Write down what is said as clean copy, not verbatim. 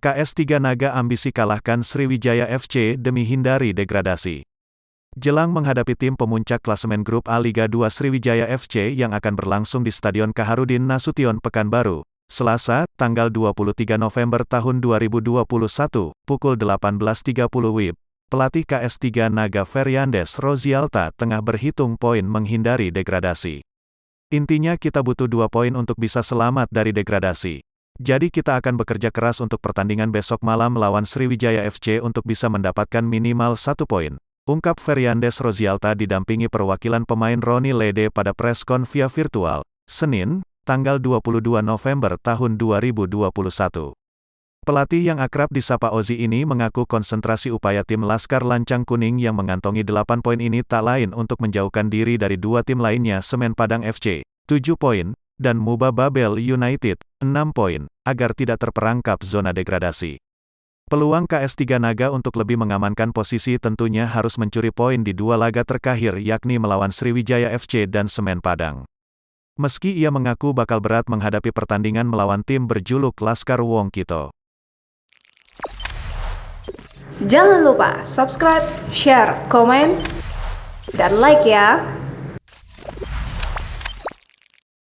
KS3 Naga ambisi kalahkan Sriwijaya FC demi hindari degradasi. Jelang menghadapi tim pemuncak klasemen grup A Liga 2 Sriwijaya FC yang akan berlangsung di Stadion Kaharudin Nasution Pekanbaru, Selasa, tanggal 23 November tahun 2021, pukul 18.30 WIB, pelatih KS3 Naga Feriandes Rozialta tengah berhitung poin menghindari degradasi. Intinya kita butuh 2 poin untuk bisa selamat dari degradasi. Jadi kita akan bekerja keras untuk pertandingan besok malam melawan Sriwijaya FC untuk bisa mendapatkan minimal 1 poin, ungkap Feriandes Rozialta didampingi perwakilan pemain Roni Lede pada preskon via virtual, Senin, tanggal 22 November tahun 2021. Pelatih yang akrab disapa Ozi ini mengaku konsentrasi upaya tim Laskar Lancang Kuning yang mengantongi 8 poin ini tak lain untuk menjauhkan diri dari 2 tim lainnya Semen Padang FC, 7 poin, dan Muba Babel United, 6 poin, agar tidak terperangkap zona degradasi. Peluang KS3 Naga untuk lebih mengamankan posisi tentunya harus mencuri poin di 2 laga terakhir yakni melawan Sriwijaya FC dan Semen Padang. Meski ia mengaku bakal berat menghadapi pertandingan melawan tim berjuluk Laskar Wongkito. Jangan lupa subscribe, share, komen, dan like ya!